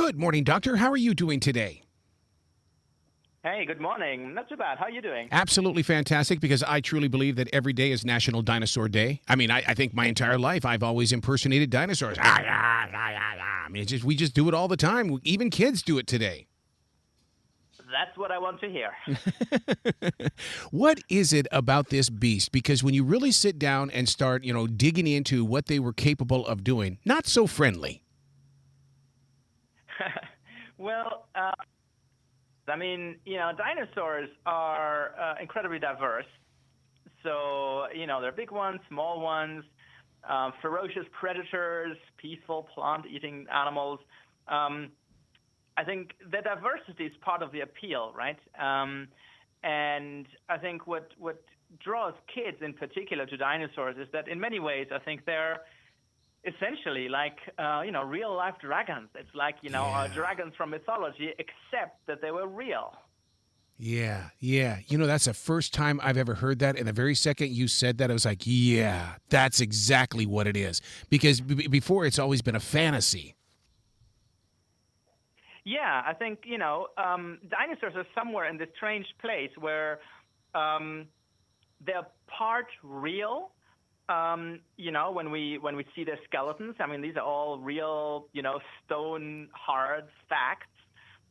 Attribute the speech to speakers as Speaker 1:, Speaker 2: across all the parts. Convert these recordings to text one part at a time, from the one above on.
Speaker 1: Good morning, Doctor. How are you doing today?
Speaker 2: Hey, good morning. Not too bad. How are you doing?
Speaker 1: Absolutely fantastic, because I truly believe that every day is National Dinosaur Day. I mean, I think my entire life I've always impersonated dinosaurs. I mean, we just do it all the time. Even kids do it today.
Speaker 2: That's what I want to hear.
Speaker 1: What is it about this beast? Because when you really sit down and start, digging into what they were capable of doing, not so friendly.
Speaker 2: Well, dinosaurs are incredibly diverse. So, there are big ones, small ones, ferocious predators, peaceful plant-eating animals. I think the diversity is part of the appeal, right? And I think what draws kids in particular to dinosaurs is that in many ways, I think they're essentially like, real-life dragons. It's like, dragons from mythology, except that they were real.
Speaker 1: Yeah. That's the first time I've ever heard that. And the very second you said that, I was like, yeah, that's exactly what it is. Because before, it's always been a fantasy.
Speaker 2: Yeah, I think, dinosaurs are somewhere in this strange place where they're part real. When we see their skeletons, I mean, these are all real, stone hard facts.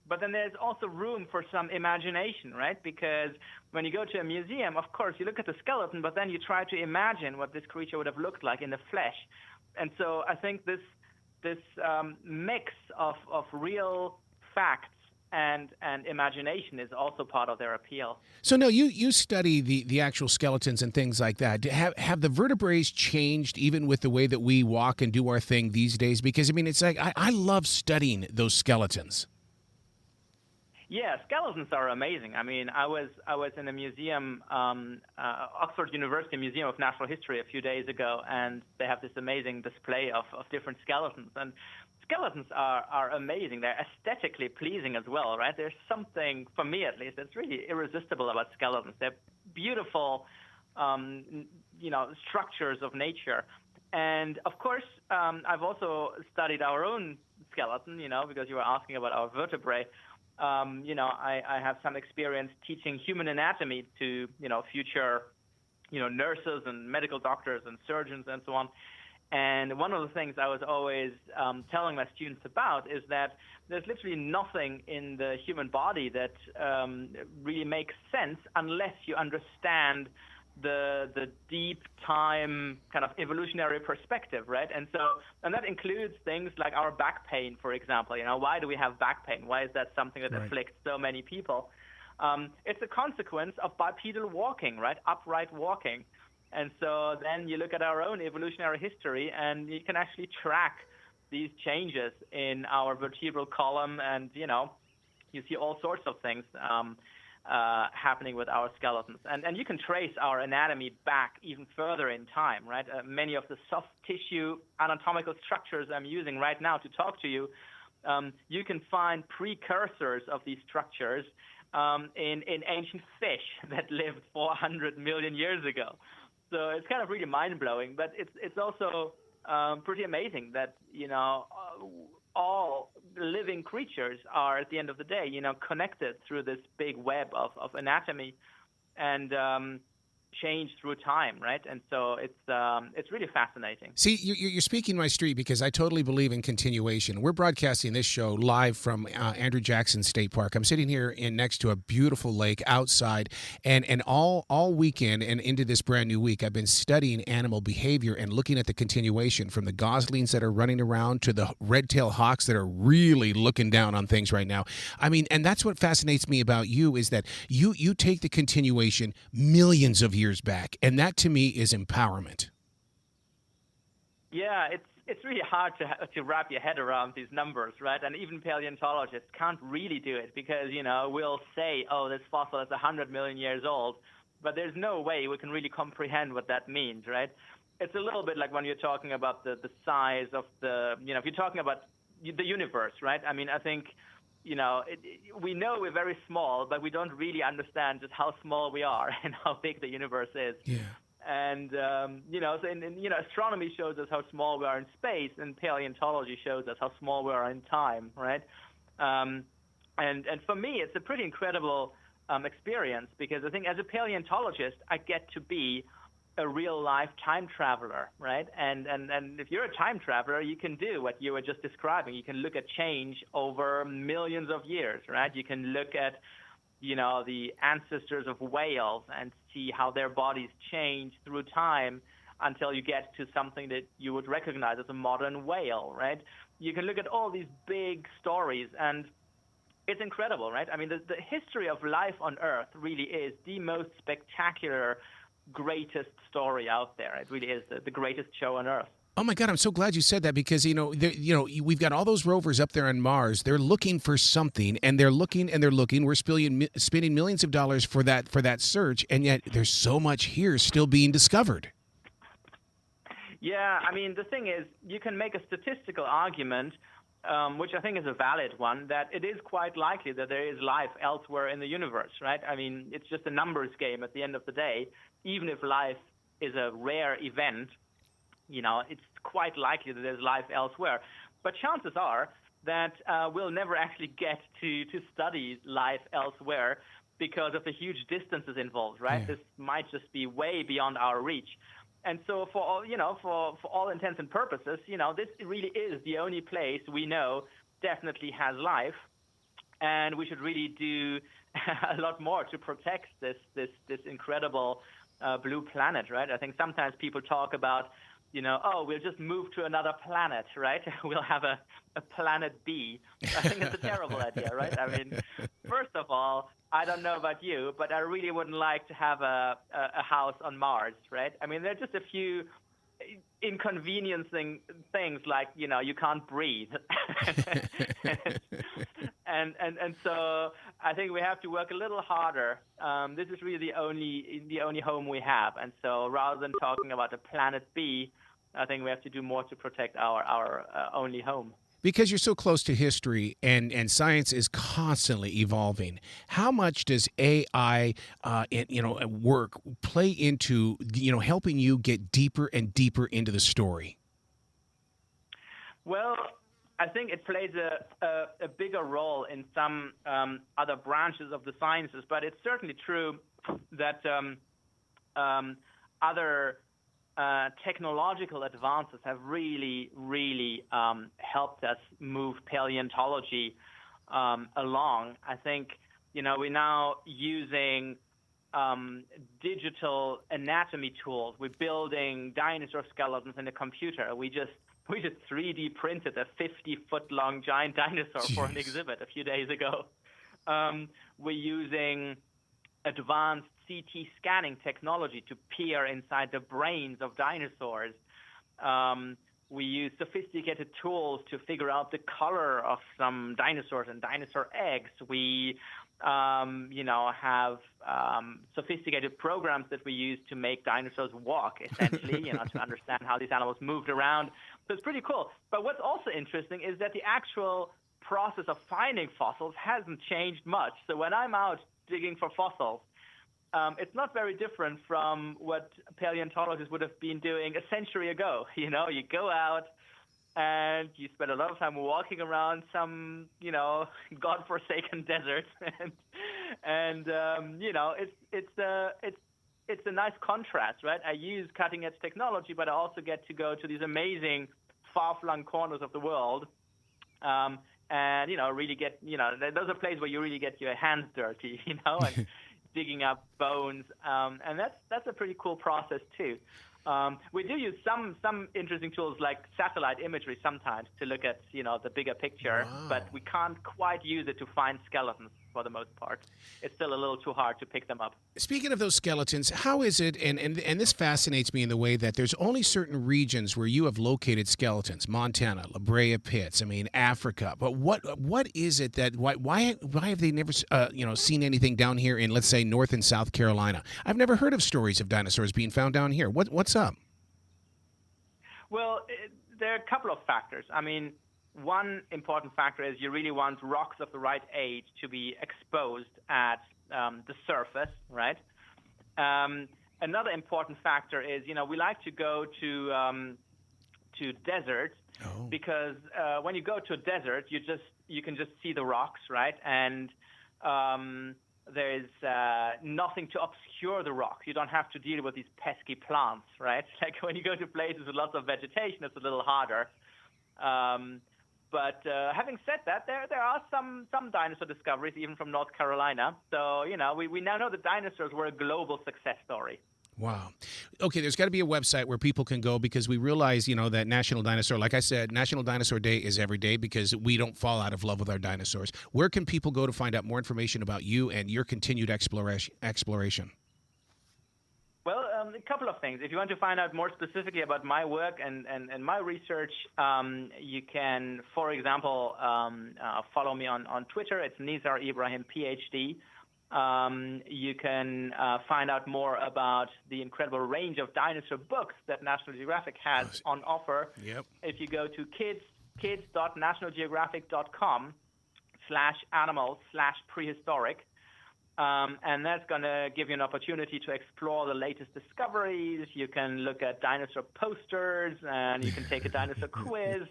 Speaker 2: But then there's also room for some imagination, right? Because when you go to a museum, of course, you look at the skeleton, but then you try to imagine what this creature would have looked like in the flesh. And so I think this mix of real facts and imagination is also part of their appeal.
Speaker 1: So, no, you study the actual skeletons and things like that. Have the vertebrates changed even with the way that we walk and do our thing these days? Because, I mean, it's like I love studying those skeletons.
Speaker 2: Yeah, skeletons are amazing. I mean, I was in a museum, Oxford University Museum of Natural History a few days ago, and they have this amazing display of different skeletons. And skeletons are amazing. They're aesthetically pleasing as well, right? There's something, for me at least, that's really irresistible about skeletons. They're beautiful, structures of nature. And of course, I've also studied our own skeleton, because you were asking about our vertebrae. I have some experience teaching human anatomy to, future, nurses and medical doctors and surgeons and so on. And one of the things I was always telling my students about is that there's literally nothing in the human body that really makes sense unless you understand the deep time kind of evolutionary perspective, right? And that includes things like our back pain, for example. Why do we have back pain? Why is that something that afflicts so many people? It's a consequence of bipedal walking, right? Upright walking. And so then you look at our own evolutionary history, and you can actually track these changes in our vertebral column, and you see all sorts of things happening with our skeletons. And you can trace our anatomy back even further in time, right? Many of the soft tissue anatomical structures I'm using right now to talk to you, you can find precursors of these structures in ancient fish that lived 400 million years ago. So it's kind of really mind-blowing, but it's also pretty amazing that, all living creatures are, at the end of the day, connected through this big web of anatomy and change through time, right? And so it's really fascinating.
Speaker 1: See, you're speaking my street, because I totally believe in continuation. We're broadcasting this show live from Andrew Jackson State Park. I'm sitting here next to a beautiful lake outside, and all weekend and into this brand new week, I've been studying animal behavior and looking at the continuation from the goslings that are running around to the red-tailed hawks that are really looking down on things right now. I mean, and that's what fascinates me about you, is that you take the continuation millions of years back, and that to me is empowerment.
Speaker 2: Yeah, it's really hard to wrap your head around these numbers, right? And even paleontologists can't really do it because, we'll say, oh, this fossil is 100 million years old, but there's no way we can really comprehend what that means, right? It's a little bit like when you're talking about the size of if you're talking about the universe, right? I mean, I think, we know we're very small, but we don't really understand just how small we are and how big the universe is.
Speaker 1: Yeah.
Speaker 2: And so astronomy shows us how small we are in space, and paleontology shows us how small we are in time, right? And for me, it's a pretty incredible experience, because I think as a paleontologist, I get to be a real life time traveler, right? And if you're a time traveler, you can do what you were just describing. You can look at change over millions of years, right? You can look at the ancestors of whales and see how their bodies change through time until you get to something that you would recognize as a modern whale, right? You can look at all these big stories, and it's incredible, right? I mean, the history of life on Earth really is the most spectacular, greatest story out there. It really is the greatest show on Earth.
Speaker 1: Oh my God, I'm so glad you said that, because we've got all those rovers up there on Mars. They're looking for something, and they're looking and they're looking. We're spending millions of dollars for that search, and yet there's so much here still being discovered.
Speaker 2: Yeah, I mean, the thing is, you can make a statistical argument, which I think is a valid one, that it is quite likely that there is life elsewhere in the universe, right? I mean, it's just a numbers game at the end of the day. Even if life is a rare event, it's quite likely that there's life elsewhere. But chances are that we'll never actually get to study life elsewhere because of the huge distances involved, right? Yeah. This might just be way beyond our reach. And so for all intents and purposes, this really is the only place we know definitely has life. And we should really do a lot more to protect this incredible blue planet, right? I think sometimes people talk about, we'll just move to another planet, right? We'll have a planet B. I think it's a terrible idea, right? I mean, first of all, I don't know about you, but I really wouldn't like to have a house on Mars, right? I mean, there are just a few inconveniencing things, like, you can't breathe. And so I think we have to work a little harder. This is really the only home we have. And so rather than talking about a planet B, I think we have to do more to protect our only home.
Speaker 1: Because you're so close to history, and science is constantly evolving, how much does AI work play into helping you get deeper and deeper into the story?
Speaker 2: Well, I think it plays a bigger role in some other branches of the sciences, but it's certainly true that other technological advances have really, really helped us move paleontology along. I think, we're now using digital anatomy tools. We're building dinosaur skeletons in a computer. We just 3D printed a 50-foot-long giant dinosaur for an exhibit a few days ago. We're using advanced CT scanning technology to peer inside the brains of dinosaurs. We use sophisticated tools to figure out the color of some dinosaurs and dinosaur eggs. We, have sophisticated programs that we use to make dinosaurs walk, essentially, to understand how these animals moved around. So it's pretty cool. But what's also interesting is that the actual process of finding fossils hasn't changed much. So when I'm out digging for fossils, it's not very different from what paleontologists would have been doing a century ago. You go out and you spend a lot of time walking around some, godforsaken desert, and it's a nice contrast, right? I use cutting edge technology, but I also get to go to these amazing far-flung corners of the world, and really get, those are places where you really get your hands dirty, and digging up bones, and that's a pretty cool process too. We do use some interesting tools like satellite imagery sometimes to look at the bigger picture, wow. But we can't quite use it to find skeletons for the most part. It's still a little too hard to pick them up.
Speaker 1: Speaking of those skeletons, how is it, and this fascinates me in the way that there's only certain regions where you have located skeletons, Montana, La Brea Pits, Africa, but what is it that, why have they never seen anything down here in, let's say, North and South Carolina? I've never heard of stories of dinosaurs being found down here. What's up?
Speaker 2: Well, there are a couple of factors. One important factor is you really want rocks of the right age to be exposed at the surface, right? another important factor is, we like to go to deserts because when you go to a desert, you can just see the rocks, right? And there's nothing to obscure the rock. You don't have to deal with these pesky plants, right? Like when you go to places with lots of vegetation, it's a little harder. But having said that, there are some dinosaur discoveries, even from North Carolina. So, we now know that dinosaurs were a global success story.
Speaker 1: Wow. Okay, there's got to be a website where people can go, because we realize, that National Dinosaur, like I said, National Dinosaur Day is every day because we don't fall out of love with our dinosaurs. Where can people go to find out more information about you and your continued exploration?
Speaker 2: Well, a couple of things. If you want to find out more specifically about my work and my research, you can, for example, follow me on Twitter. It's Nizar Ibrahim, Ph.D. You can find out more about the incredible range of dinosaur books that National Geographic has on offer.
Speaker 1: Yep.
Speaker 2: If you go to kids.nationalgeographic.com/animals/prehistoric, and that's going to give you an opportunity to explore the latest discoveries. You can look at dinosaur posters, and you can take a dinosaur quiz,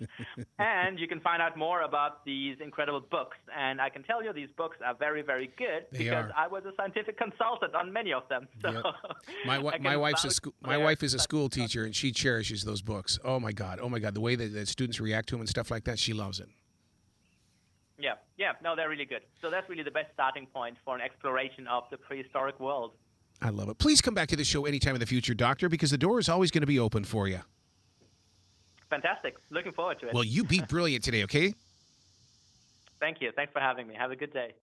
Speaker 2: and you can find out more about these incredible books. And I can tell you these books are very, very good because I was a scientific consultant on many of them. So
Speaker 1: yep. My wife is a school teacher, and she cherishes those books. Oh my God, the way that students react to them and stuff like that, she loves it.
Speaker 2: Yeah, no, they're really good. So that's really the best starting point for an exploration of the prehistoric world.
Speaker 1: I love it. Please come back to the show anytime in the future, Doctor, because the door is always going to be open for you.
Speaker 2: Fantastic. Looking forward to it.
Speaker 1: Well, you be brilliant today, okay?
Speaker 2: Thank you. Thanks for having me. Have a good day.